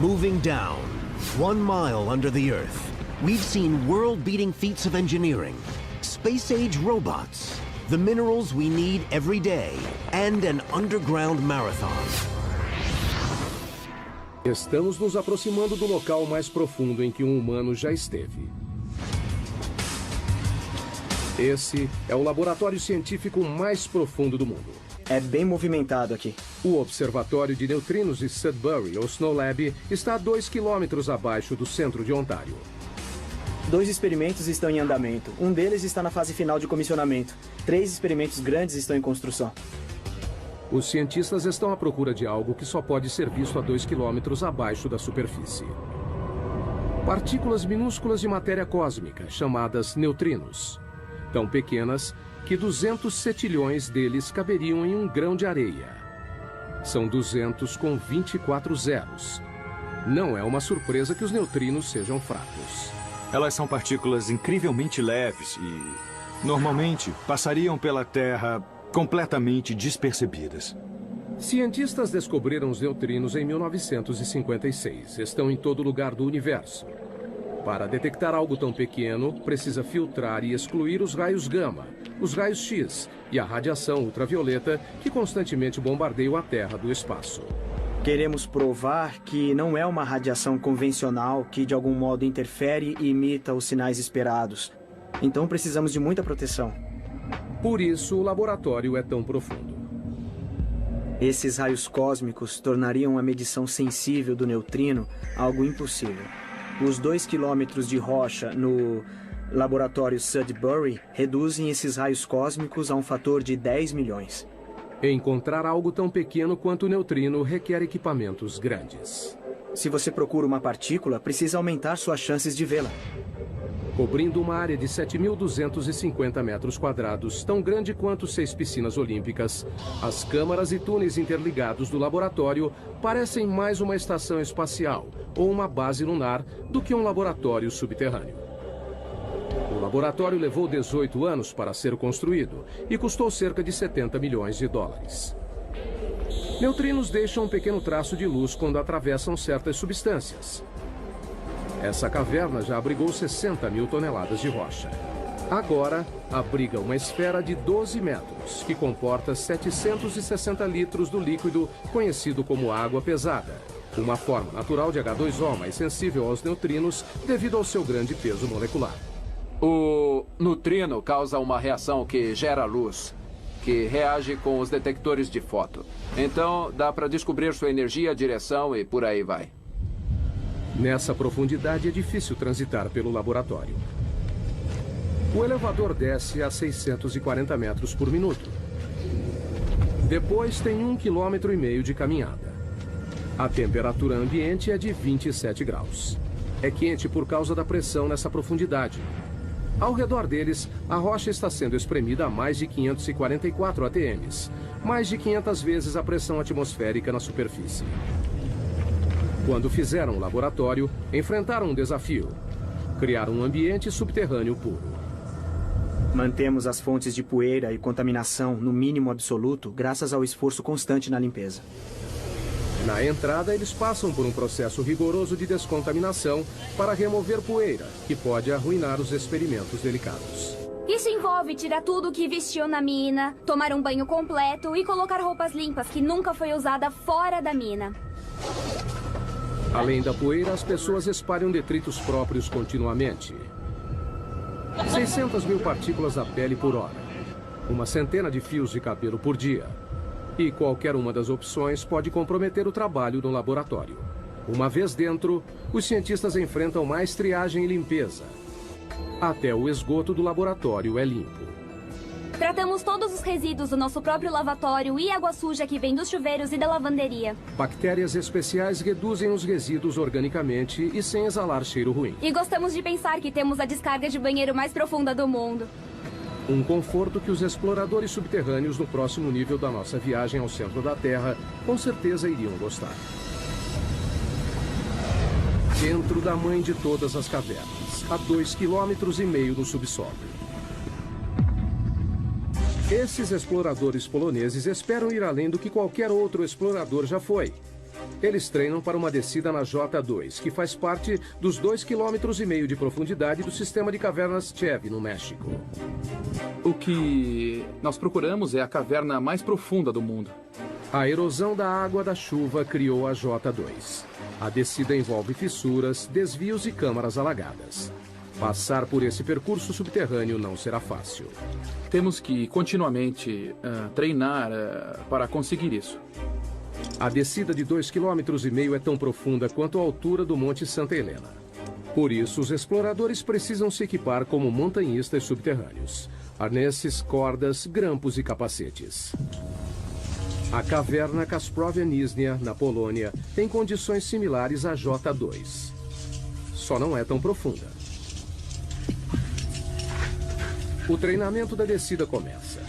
Moving down, 1 mile under the Earth, we've seen world-beating feats of engineering, space-age robots, the minerals we need every day, and an underground marathon. Estamos nos aproximando do local mais profundo em que um humano já esteve. Esse é o laboratório científico mais profundo do mundo. É bem movimentado aqui. O Observatório de Neutrinos de Sudbury, ou Snow Lab, está a 2 quilômetros abaixo do centro de Ontário. 2 experimentos estão em andamento. Um deles está na fase final de comissionamento. 3 experimentos grandes estão em construção. Os cientistas estão à procura de algo que só pode ser visto a 2 quilômetros abaixo da superfície. Partículas minúsculas de matéria cósmica, chamadas neutrinos. Tão pequenas que 200 cetilhões deles caberiam em um grão de areia. São 200 com 24 zeros. Não é uma surpresa que os neutrinos sejam fracos. Elas são partículas incrivelmente leves e, normalmente, passariam pela Terra completamente despercebidas. Cientistas descobriram os neutrinos em 1956. Estão em todo lugar do universo. Para detectar algo tão pequeno, precisa filtrar e excluir os raios gama, os raios X e a radiação ultravioleta que constantemente bombardeiam a Terra do espaço. Queremos provar que não é uma radiação convencional que de algum modo interfere e imita os sinais esperados. Então precisamos de muita proteção. Por isso o laboratório é tão profundo. Esses raios cósmicos tornariam a medição sensível do neutrino algo impossível. Os 2 quilômetros de rocha no laboratório Sudbury reduzem esses raios cósmicos a um fator de 10 milhões. Encontrar algo tão pequeno quanto o neutrino requer equipamentos grandes. Se você procura uma partícula, precisa aumentar suas chances de vê-la. Cobrindo uma área de 7.250 metros quadrados, tão grande quanto 6 piscinas olímpicas, as câmaras e túneis interligados do laboratório parecem mais uma estação espacial ou uma base lunar do que um laboratório subterrâneo. O laboratório levou 18 anos para ser construído e custou cerca de 70 milhões de dólares. Neutrinos deixam um pequeno traço de luz quando atravessam certas substâncias. Essa caverna já abrigou 60 mil toneladas de rocha. Agora, abriga uma esfera de 12 metros, que comporta 760 litros do líquido conhecido como água pesada, uma forma natural de H2O mais sensível aos neutrinos devido ao seu grande peso molecular. O neutrino causa uma reação que gera luz, que reage com os detectores de foto. Então, dá para descobrir sua energia, direção e por aí vai. Nessa profundidade é difícil transitar pelo laboratório. O elevador desce a 640 metros por minuto. Depois tem 1,5 km de caminhada. A temperatura ambiente é de 27 graus. É quente por causa da pressão nessa profundidade. Ao redor deles, a rocha está sendo espremida a mais de 544 atms, mais de 500 vezes a pressão atmosférica na superfície. Quando fizeram o laboratório, enfrentaram um desafio: criar um ambiente subterrâneo puro. Mantemos as fontes de poeira e contaminação no mínimo absoluto graças ao esforço constante na limpeza. Na entrada, eles passam por um processo rigoroso de descontaminação para remover poeira, que pode arruinar os experimentos delicados. Isso envolve tirar tudo o que vestiu na mina, tomar um banho completo e colocar roupas limpas que nunca foi usada fora da mina. Além da poeira, as pessoas espalham detritos próprios continuamente. 600 mil partículas da pele por hora. Uma centena de fios de cabelo por dia. E qualquer uma das opções pode comprometer o trabalho no laboratório. Uma vez dentro, os cientistas enfrentam mais triagem e limpeza. Até o esgoto do laboratório é limpo. Tratamos todos os resíduos do nosso próprio lavatório e água suja que vem dos chuveiros e da lavanderia. Bactérias especiais reduzem os resíduos organicamente e sem exalar cheiro ruim. E gostamos de pensar que temos a descarga de banheiro mais profunda do mundo. Um conforto que os exploradores subterrâneos no próximo nível da nossa viagem ao centro da Terra com certeza iriam gostar. Dentro da mãe de todas as cavernas, a 2,5 km no subsolo. Esses exploradores poloneses esperam ir além do que qualquer outro explorador já foi. Eles treinam para uma descida na J2, que faz parte dos 2,5 km de profundidade do sistema de cavernas Chevy, no México. O que nós procuramos é a caverna mais profunda do mundo. A erosão da água da chuva criou a J2. A descida envolve fissuras, desvios e câmaras alagadas. Passar por esse percurso subterrâneo não será fácil. Temos que continuamente treinar para conseguir isso. A descida de 2,5 km é tão profunda quanto a altura do Monte Santa Helena. Por isso, os exploradores precisam se equipar como montanhistas subterrâneos. Arnesses, cordas, grampos e capacetes. A caverna Kasprowy Nizhnia, na Polônia, tem condições similares à J2. Só não é tão profunda. O treinamento da descida começa.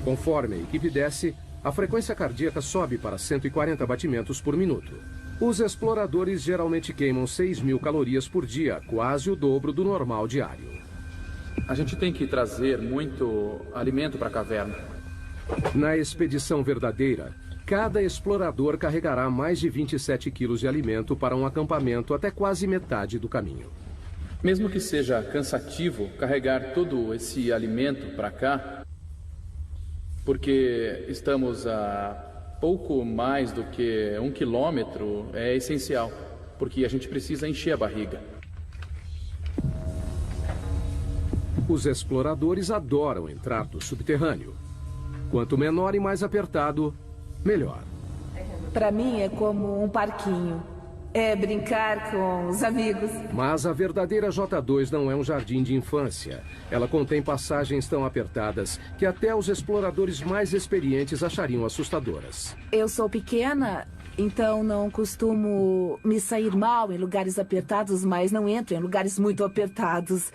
Conforme a equipe desce, a frequência cardíaca sobe para 140 batimentos por minuto. Os exploradores geralmente queimam 6.000 calorias por dia, quase o dobro do normal diário. A gente tem que trazer muito alimento para a caverna. Na expedição verdadeira, cada explorador carregará mais de 27 quilos de alimento para um acampamento até quase metade do caminho. Mesmo que seja cansativo carregar todo esse alimento para cá, porque estamos a pouco mais do que 1 quilômetro, é essencial, porque a gente precisa encher a barriga. Os exploradores adoram entrar no subterrâneo. Quanto menor e mais apertado, melhor. Para mim é como um parquinho. É brincar com os amigos. Mas a verdadeira J2 não é um jardim de infância. Ela contém passagens tão apertadas que até os exploradores mais experientes achariam assustadoras. Eu sou pequena, então não costumo me sair mal em lugares apertados, mas não entro em lugares muito apertados.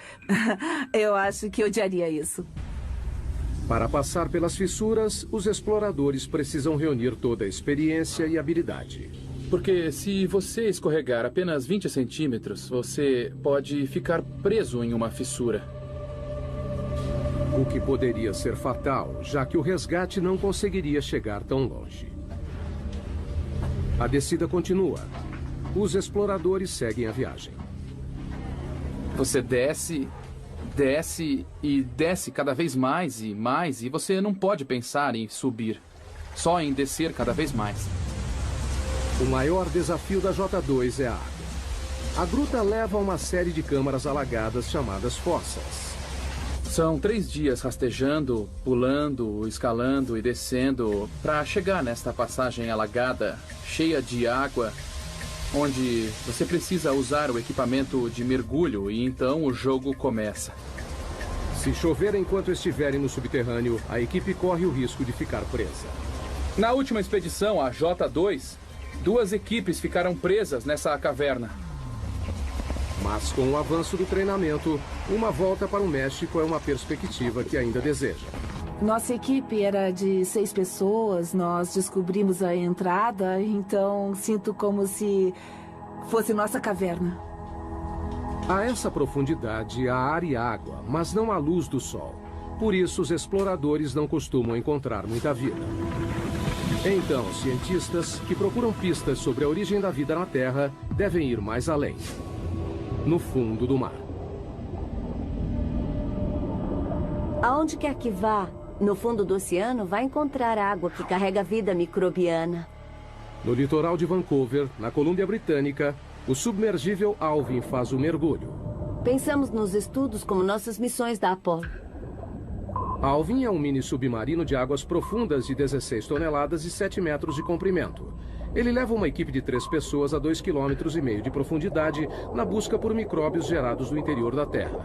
Eu acho que odiaria isso. Para passar pelas fissuras, os exploradores precisam reunir toda a experiência e habilidade. Porque se você escorregar apenas 20 centímetros, você pode ficar preso em uma fissura. O que poderia ser fatal, já que o resgate não conseguiria chegar tão longe. A descida continua. Os exploradores seguem a viagem. Você desce, desce e desce cada vez mais e mais, e você não pode pensar em subir, só em descer cada vez mais. O maior desafio da J2 é a água. A gruta leva a uma série de câmaras alagadas chamadas fossas. São 3 dias rastejando, pulando, escalando e descendo para chegar nesta passagem alagada, cheia de água, onde você precisa usar o equipamento de mergulho e então o jogo começa. Se chover enquanto estiverem no subterrâneo, a equipe corre o risco de ficar presa. Na última expedição, a J2, 2 equipes ficaram presas nessa caverna. Mas com o avanço do treinamento, uma volta para o México é uma perspectiva que ainda deseja. Nossa equipe era de 6 pessoas, nós descobrimos a entrada, então sinto como se fosse nossa caverna. A essa profundidade há ar e água, mas não há luz do sol. Por isso, os exploradores não costumam encontrar muita vida. Então, cientistas que procuram pistas sobre a origem da vida na Terra devem ir mais além. No fundo do mar. Aonde quer que vá, no fundo do oceano, vai encontrar água que carrega vida microbiana. No litoral de Vancouver, na Colômbia Britânica, o submergível Alvin faz o mergulho. Pensamos nos estudos como nossas missões da Apollo. Alvin é um mini submarino de águas profundas de 16 toneladas e 7 metros de comprimento. Ele leva uma equipe de 3 pessoas a 2,5 km de profundidade na busca por micróbios gerados do interior da Terra.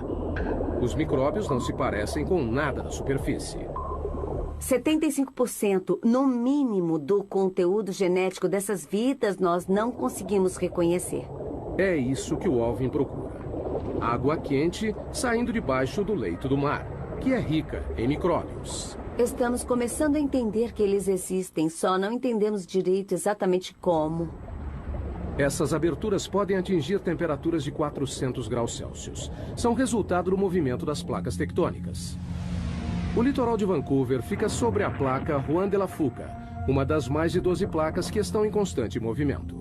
Os micróbios não se parecem com nada da superfície. 75%, no mínimo, do conteúdo genético dessas vidas nós não conseguimos reconhecer. É isso que o Alvin procura. Água quente saindo debaixo do leito do mar, que é rica em micróbios. Estamos começando a entender que eles existem, só não entendemos direito exatamente como. Essas aberturas podem atingir temperaturas de 400 graus Celsius. São resultado do movimento das placas tectônicas. O litoral de Vancouver fica sobre a placa Juan de la Fuca, uma das mais de 12 placas que estão em constante movimento.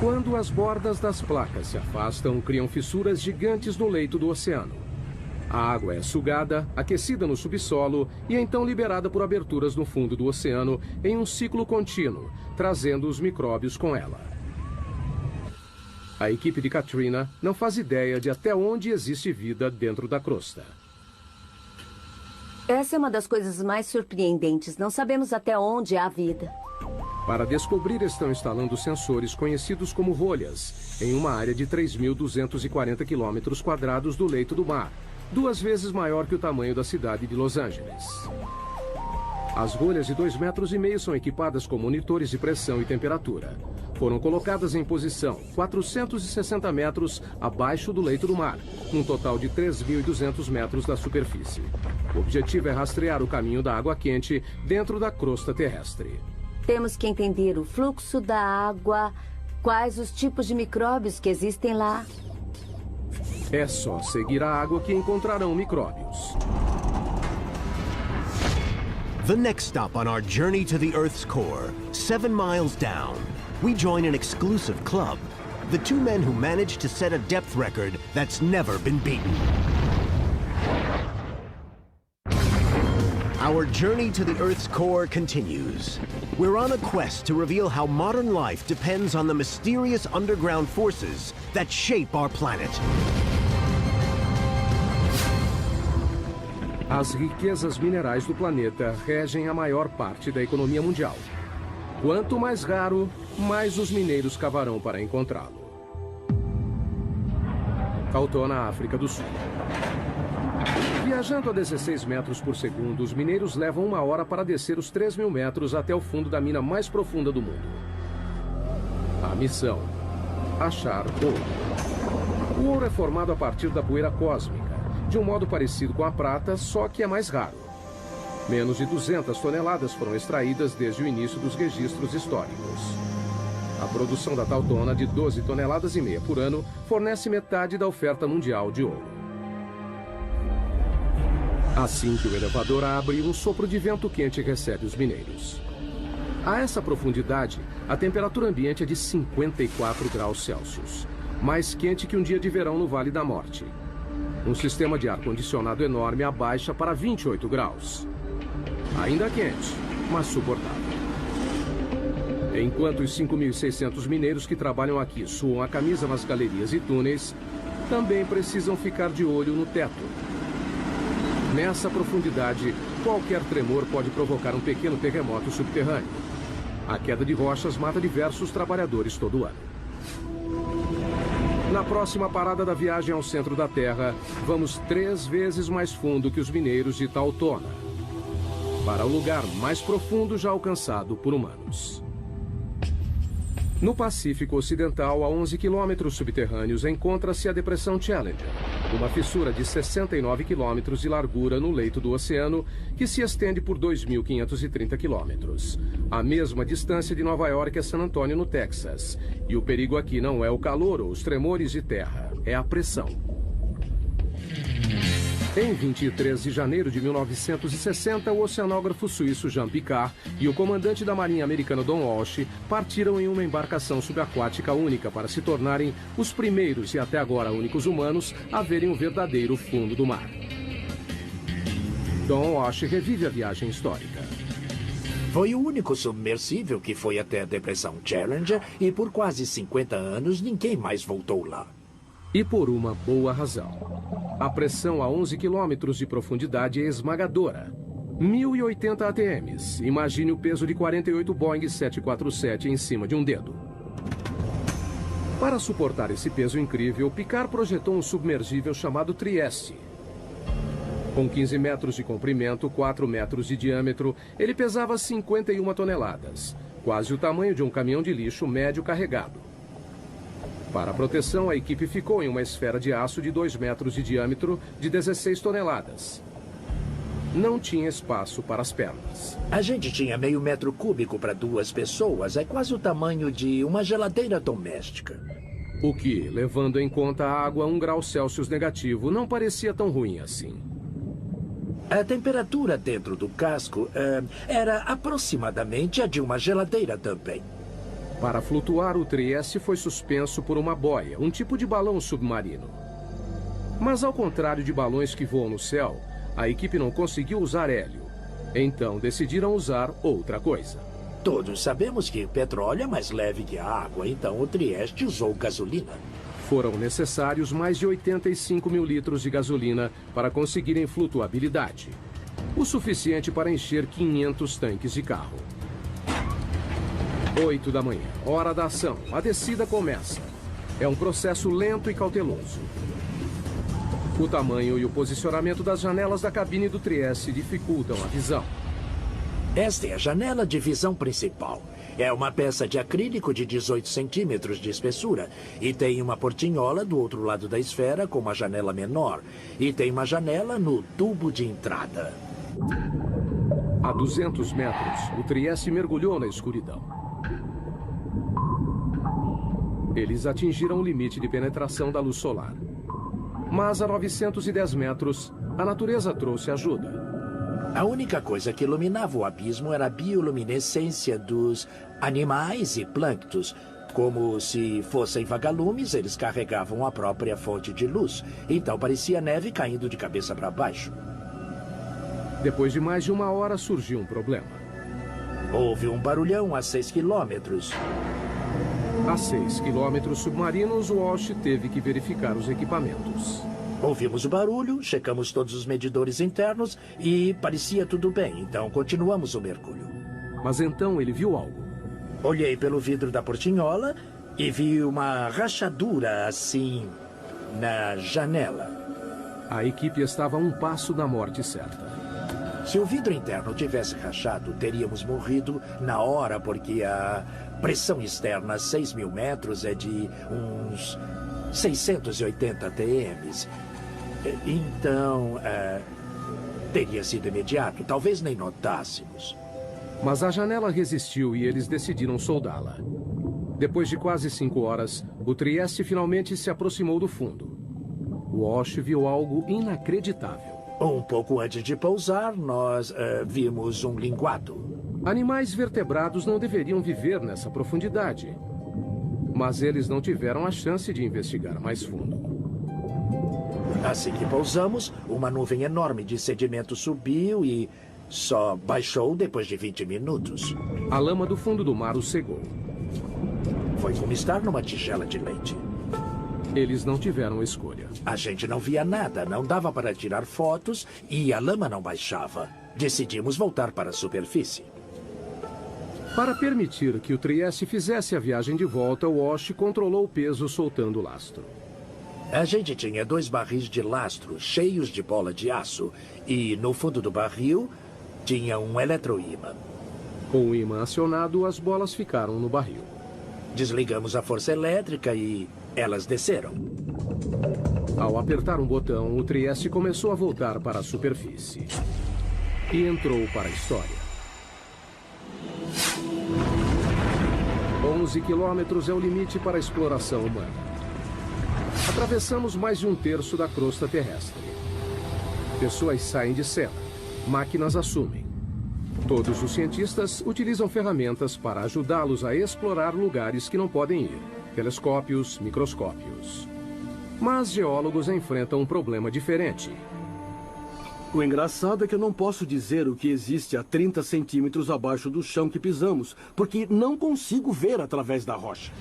Quando as bordas das placas se afastam, criam fissuras gigantes no leito do oceano. A água é sugada, aquecida no subsolo e então liberada por aberturas no fundo do oceano em um ciclo contínuo, trazendo os micróbios com ela. A equipe de Katrina não faz ideia de até onde existe vida dentro da crosta. Essa é uma das coisas mais surpreendentes. Não sabemos até onde há vida. Para descobrir, estão instalando sensores conhecidos como rolhas, em uma área de 3.240 km² do leito do mar, 2 vezes maior que o tamanho da cidade de Los Angeles. As rolhas de 2,5 metros são equipadas com monitores de pressão e temperatura. Foram colocadas em posição 460 metros abaixo do leito do mar, num total de 3.200 metros da superfície. O objetivo é rastrear o caminho da água quente dentro da crosta terrestre. Temos que entender o fluxo da água, quais os tipos de micróbios que existem lá. É só seguir a água que encontrarão micróbios. The next stop on our journey to the Earth's core, 7 miles down, we join an exclusive club. The 2 men who managed to set a depth record that's never been beaten. Our journey to the Earth's core continues. We're on a quest to reveal how modern life depends on the mysterious underground forces that shape our planet. As riquezas minerais do planeta regem a maior parte da economia mundial. Quanto mais raro, mais os mineiros cavarão para encontrá-lo. Tautona, África do Sul. Viajando a 16 metros por segundo, os mineiros levam 1 hora para descer os 3.000 metros até o fundo da mina mais profunda do mundo. A missão: achar ouro. O ouro é formado a partir da poeira cósmica, de um modo parecido com a prata, só que é mais raro. Menos de 200 toneladas foram extraídas desde o início dos registros históricos. A produção da Tautona, de 12,5 toneladas por ano, fornece metade da oferta mundial de ouro. Assim que o elevador abre, um sopro de vento quente recebe os mineiros. A essa profundidade, a temperatura ambiente é de 54 graus Celsius, mais quente que um dia de verão no Vale da Morte. Um sistema de ar-condicionado enorme abaixa para 28 graus. Ainda quente, mas suportável. Enquanto os 5.600 mineiros que trabalham aqui suam a camisa nas galerias e túneis, também precisam ficar de olho no teto. Nessa profundidade, qualquer tremor pode provocar um pequeno terremoto subterrâneo. A queda de rochas mata diversos trabalhadores todo ano. Na próxima parada da viagem ao centro da Terra, vamos 3 vezes mais fundo que os mineiros de Tautona, para o lugar mais profundo já alcançado por humanos. No Pacífico Ocidental, a 11 quilômetros subterrâneos, encontra-se a Depressão Challenger, uma fissura de 69 quilômetros de largura no leito do oceano que se estende por 2.530 quilômetros. A mesma distância de Nova York a San Antônio, no Texas. E o perigo aqui não é o calor ou os tremores de terra, é a pressão. Em 23 de janeiro de 1960, o oceanógrafo suíço Jean Piccard e o comandante da Marinha americana Don Walsh partiram em uma embarcação subaquática única para se tornarem os primeiros e até agora únicos humanos a verem o verdadeiro fundo do mar. Don Walsh revive a viagem histórica. Foi o único submersível que foi até a Depressão Challenger e por quase 50 anos ninguém mais voltou lá. E por uma boa razão. A pressão a 11 quilômetros de profundidade é esmagadora. 1.080 ATMs. Imagine o peso de 48 Boeing 747 em cima de um dedo. Para suportar esse peso incrível, Piccard projetou um submergível chamado Trieste. Com 15 metros de comprimento, 4 metros de diâmetro, ele pesava 51 toneladas, quase o tamanho de um caminhão de lixo médio carregado. Para a proteção, a equipe ficou em uma esfera de aço de 2 metros de diâmetro de 16 toneladas. Não tinha espaço para as pernas. A gente tinha meio metro cúbico para 2 pessoas. É quase o tamanho de uma geladeira doméstica. O que, levando em conta a água a 1 grau Celsius negativo, não parecia tão ruim assim. A temperatura dentro do casco era aproximadamente a de uma geladeira também. Para flutuar, o Trieste foi suspenso por uma boia, um tipo de balão submarino. Mas ao contrário de balões que voam no céu, a equipe não conseguiu usar hélio. Então decidiram usar outra coisa. Todos sabemos que petróleo é mais leve que a água, então o Trieste usou gasolina. Foram necessários mais de 85 mil litros de gasolina para conseguirem flutuabilidade. O suficiente para encher 500 tanques de carro. 8 da manhã, hora da ação. A descida começa. É um processo lento e cauteloso. O tamanho e o posicionamento das janelas da cabine do Trieste dificultam a visão. Esta é a janela de visão principal. É uma peça de acrílico de 18 centímetros de espessura e tem uma portinhola do outro lado da esfera com uma janela menor. E tem uma janela no tubo de entrada. A 200 metros, o Trieste mergulhou na escuridão. Eles atingiram o limite de penetração da luz solar. Mas a 910 metros, a natureza trouxe ajuda. A única coisa que iluminava o abismo era a bioluminescência dos animais e plânctons. Como se fossem vagalumes, eles carregavam a própria fonte de luz. Então parecia neve caindo de cabeça para baixo. Depois de mais de 1 hora, surgiu um problema. Houve um barulhão a 6 quilômetros. A 6 quilômetros submarinos, Walsh teve que verificar os equipamentos. Ouvimos o barulho, checamos todos os medidores internos e parecia tudo bem, então continuamos o mergulho. Mas então ele viu algo. Olhei pelo vidro da portinhola e vi uma rachadura assim na janela. A equipe estava a um passo da morte certa. Se o vidro interno tivesse rachado, teríamos morrido na hora, porque a pressão externa a 6.000 metros é de uns 680 TMs. Então, teria sido imediato. Talvez nem notássemos. Mas a janela resistiu e eles decidiram soldá-la. Depois de quase 5 horas, o Trieste finalmente se aproximou do fundo. Walsh viu algo inacreditável. Um pouco antes de pousar, nós vimos um linguado. Animais vertebrados não deveriam viver nessa profundidade. Mas eles não tiveram a chance de investigar mais fundo. Assim que pousamos, uma nuvem enorme de sedimento subiu e só baixou depois de 20 minutos. A lama do fundo do mar o cegou. Foi como estar numa tigela de leite. Eles não tiveram escolha. A gente não via nada, não dava para tirar fotos e a lama não baixava. Decidimos voltar para a superfície. Para permitir que o Trieste fizesse a viagem de volta, Walsh controlou o peso soltando o lastro. A gente tinha 2 barris de lastro cheios de bola de aço e no fundo do barril tinha um eletroímã. Com o ímã acionado, as bolas ficaram no barril. Desligamos a força elétrica e elas desceram. Ao apertar um botão, o Trieste começou a voltar para a superfície. E entrou para a história. 11 quilômetros é o limite para a exploração humana. Atravessamos mais de 1/3 da crosta terrestre. Pessoas saem de cela, máquinas assumem. Todos os cientistas utilizam ferramentas para ajudá-los a explorar lugares que não podem ir. Telescópios, microscópios. Mas geólogos enfrentam um problema diferente. O engraçado é que eu não posso dizer o que existe a 30 centímetros abaixo do chão que pisamos, porque não consigo ver através da rocha.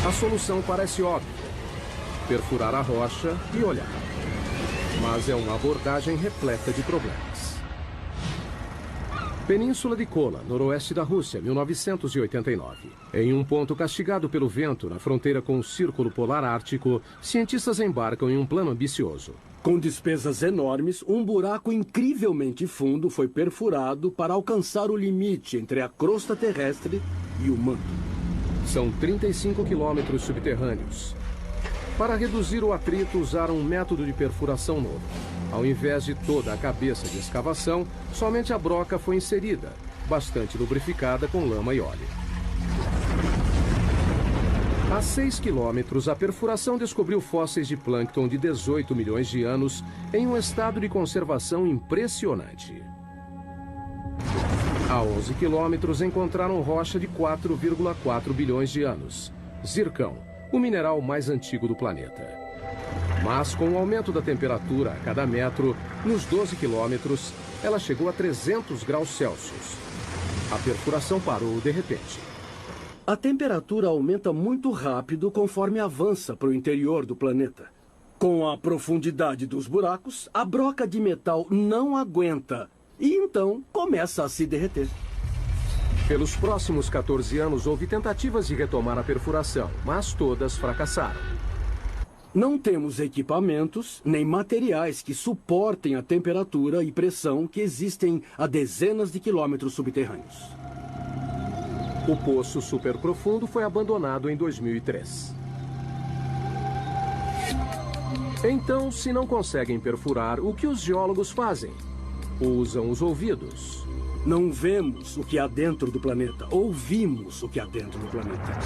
A solução parece óbvia. Perfurar a rocha e olhar. Mas é uma abordagem repleta de problemas. Península de Kola, noroeste da Rússia, 1989. Em um ponto castigado pelo vento, na fronteira com o Círculo Polar Ártico, cientistas embarcam em um plano ambicioso. Com despesas enormes, um buraco incrivelmente fundo foi perfurado para alcançar o limite entre a crosta terrestre e o manto. São 35 quilômetros subterrâneos. Para reduzir o atrito, usaram um método de perfuração novo. Ao invés de toda a cabeça de escavação, somente a broca foi inserida, bastante lubrificada com lama e óleo. A 6 quilômetros, a perfuração descobriu fósseis de plâncton de 18 milhões de anos em um estado de conservação impressionante. A 11 quilômetros encontraram rocha de 4,4 bilhões de anos. Zircão, o mineral mais antigo do planeta. Mas com o aumento da temperatura a cada metro, nos 12 quilômetros, ela chegou a 300 graus Celsius. A perfuração parou de repente. A temperatura aumenta muito rápido conforme avança para o interior do planeta. Com a profundidade dos buracos, a broca de metal não aguenta e então começa a se derreter. Pelos próximos 14 anos, houve tentativas de retomar a perfuração, mas todas fracassaram. Não temos equipamentos nem materiais que suportem a temperatura e pressão que existem a dezenas de quilômetros subterrâneos. O poço superprofundo foi abandonado em 2003. Então, se não conseguem perfurar, o que os geólogos fazem? Usam os ouvidos. Não vemos o que há dentro do planeta, ouvimos o que há dentro do planeta.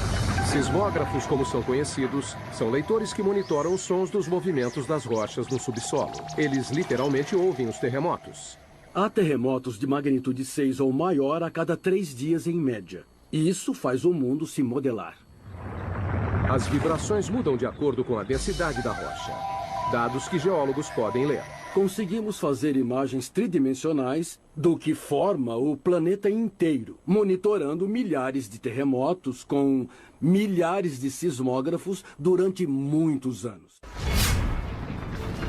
Sismógrafos, como são conhecidos, são leitores que monitoram os sons dos movimentos das rochas no subsolo. Eles literalmente ouvem os terremotos. Há terremotos de magnitude 6 ou maior a cada 3 dias em média. E isso faz o mundo se modelar. As vibrações mudam de acordo com a densidade da rocha. Dados que geólogos podem ler. Conseguimos fazer imagens tridimensionais do que forma o planeta inteiro, monitorando milhares de terremotos com milhares de sismógrafos durante muitos anos.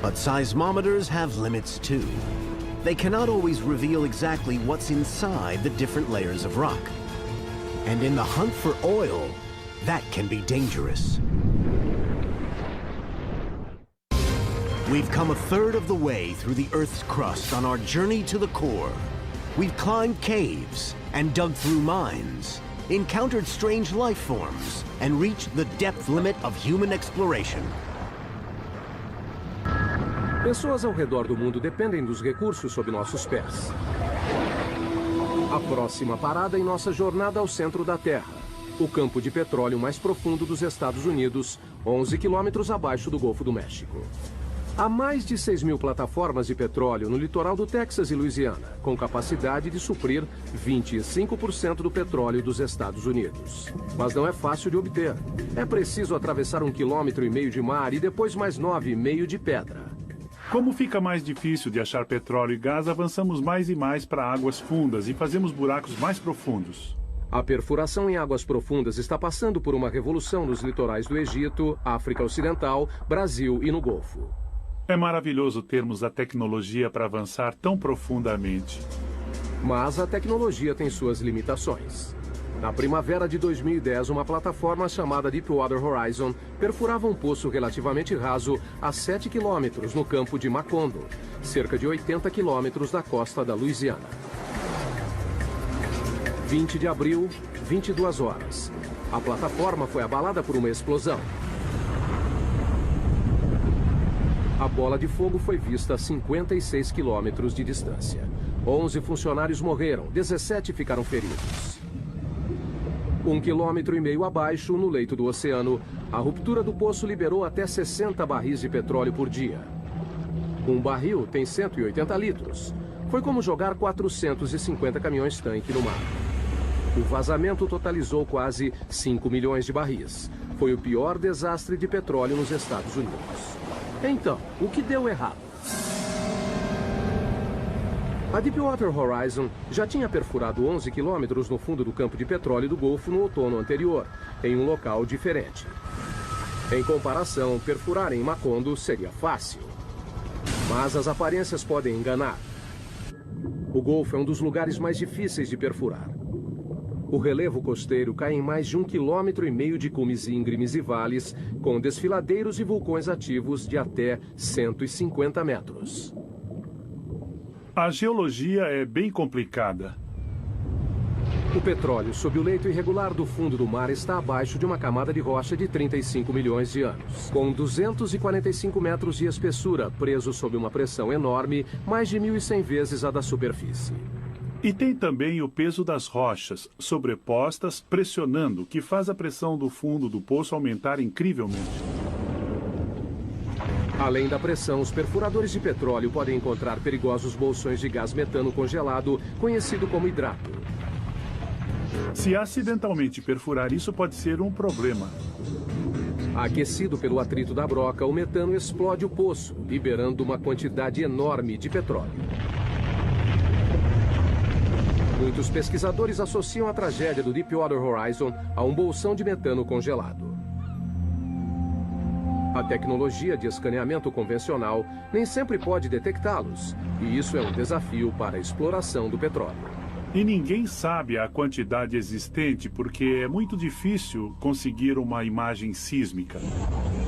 But seismometers have limits too. They cannot always reveal exactly what's inside the different layers of rock. And in the hunt for oil, that can be dangerous. We've come a third of the way through the Earth's crust on our journey to the core. We've climbed caves and dug through mines, encountered strange life forms, and reached the depth limit of human exploration. Pessoas ao redor do mundo dependem dos recursos sob nossos pés. A próxima parada em nossa jornada ao centro da Terra, o campo de petróleo mais profundo dos Estados Unidos, 11 quilômetros abaixo do Golfo do México. Há mais de 6.000 plataformas de petróleo no litoral do Texas e Louisiana, com capacidade de suprir 25% do petróleo dos Estados Unidos. Mas não é fácil de obter. É preciso atravessar 1,5 km de mar e depois mais 9,5 de pedra. Como fica mais difícil de achar petróleo e gás, avançamos mais e mais para águas fundas e fazemos buracos mais profundos. A perfuração em águas profundas está passando por uma revolução nos litorais do Egito, África Ocidental, Brasil e no Golfo. É maravilhoso termos a tecnologia para avançar tão profundamente. Mas a tecnologia tem suas limitações. Na primavera de 2010, uma plataforma chamada Deepwater Horizon perfurava um poço relativamente raso a 7 quilômetros no campo de Macondo, cerca de 80 quilômetros da costa da Louisiana. 20 de abril, 22 horas. A plataforma foi abalada por uma explosão. A bola de fogo foi vista a 56 quilômetros de distância. 11 funcionários morreram, 17 ficaram feridos. 1,5 km abaixo, no leito do oceano, a ruptura do poço liberou até 60 barris de petróleo por dia. Um barril tem 180 litros. Foi como jogar 450 caminhões-tanque no mar. O vazamento totalizou quase 5 milhões de barris. Foi o pior desastre de petróleo nos Estados Unidos. Então, o que deu errado? A Deepwater Horizon já tinha perfurado 11 quilômetros no fundo do campo de petróleo do Golfo no outono anterior, em um local diferente. Em comparação, perfurar em Macondo seria fácil. Mas as aparências podem enganar. O Golfo é um dos lugares mais difíceis de perfurar. O relevo costeiro cai em mais de 1,5 km de cumes íngremes e vales, com desfiladeiros e vulcões ativos de até 150 metros. A geologia é bem complicada. O petróleo sob o leito irregular do fundo do mar está abaixo de uma camada de rocha de 35 milhões de anos, com 245 metros de espessura, preso sob uma pressão enorme, mais de 1.100 vezes a da superfície. E tem também o peso das rochas, sobrepostas, pressionando, que faz a pressão do fundo do poço aumentar incrivelmente. Além da pressão, os perfuradores de petróleo podem encontrar perigosos bolsões de gás metano congelado, conhecido como hidrato. Se acidentalmente perfurar isso, pode ser um problema. Aquecido pelo atrito da broca, o metano explode o poço, liberando uma quantidade enorme de petróleo. Muitos pesquisadores associam a tragédia do Deepwater Horizon a um bolsão de metano congelado. A tecnologia de escaneamento convencional nem sempre pode detectá-los, e isso é um desafio para a exploração do petróleo. E ninguém sabe a quantidade existente porque é muito difícil conseguir uma imagem sísmica.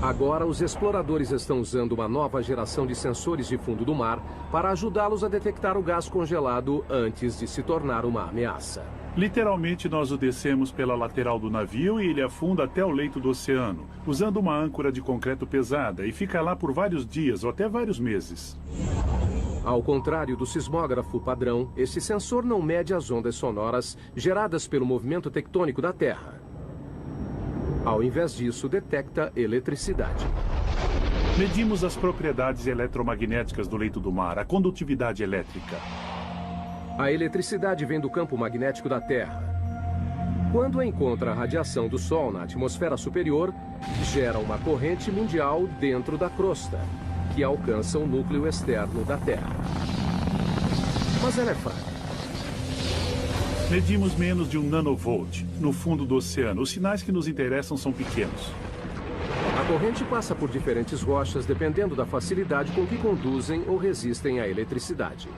Agora, os exploradores estão usando uma nova geração de sensores de fundo do mar para ajudá-los a detectar o gás congelado antes de se tornar uma ameaça. Literalmente, nós o descemos pela lateral do navio e ele afunda até o leito do oceano, usando uma âncora de concreto pesada, e fica lá por vários dias ou até vários meses. Ao contrário do sismógrafo padrão, esse sensor não mede as ondas sonoras geradas pelo movimento tectônico da Terra. Ao invés disso, detecta eletricidade. Medimos as propriedades eletromagnéticas do leito do mar, a condutividade elétrica. A eletricidade vem do campo magnético da Terra. Quando encontra a radiação do Sol na atmosfera superior, gera uma corrente mundial dentro da crosta, que alcança o núcleo externo da Terra. Mas ela é fraca. Medimos menos de 1 nanovolt no fundo do oceano. Os sinais que nos interessam são pequenos. A corrente passa por diferentes rochas dependendo da facilidade com que conduzem ou resistem à eletricidade.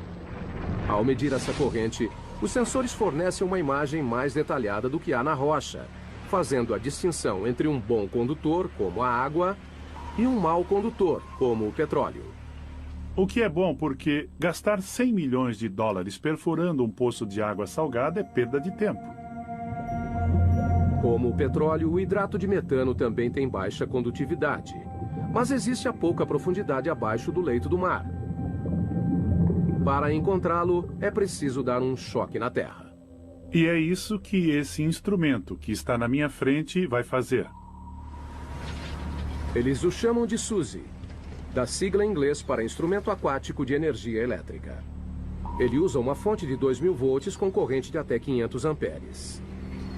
Ao medir essa corrente, os sensores fornecem uma imagem mais detalhada do que há na rocha, fazendo a distinção entre um bom condutor, como a água, e um mau condutor, como o petróleo. O que é bom porque gastar 100 milhões de dólares perfurando um poço de água salgada é perda de tempo. Como o petróleo, o hidrato de metano também tem baixa condutividade, mas existe a pouca profundidade abaixo do leito do mar. Para encontrá-lo, é preciso dar um choque na Terra. E é isso que esse instrumento que está na minha frente vai fazer. Eles o chamam de SUSE, da sigla em inglês para Instrumento Aquático de Energia Elétrica. Ele usa uma fonte de 2.000 volts com corrente de até 500 amperes.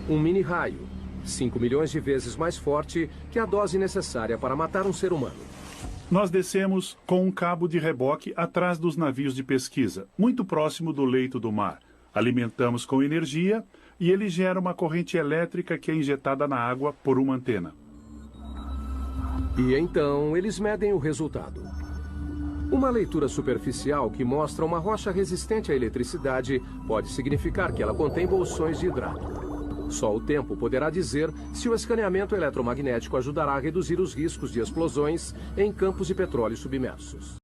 Um mini-raio, 5 milhões de vezes mais forte que a dose necessária para matar um ser humano. Nós descemos com um cabo de reboque atrás dos navios de pesquisa, muito próximo do leito do mar. Alimentamos com energia e ele gera uma corrente elétrica que é injetada na água por uma antena. E então eles medem o resultado. Uma leitura superficial que mostra uma rocha resistente à eletricidade pode significar que ela contém bolsões de hidrato. Só o tempo poderá dizer se o escaneamento eletromagnético ajudará a reduzir os riscos de explosões em campos de petróleo submersos.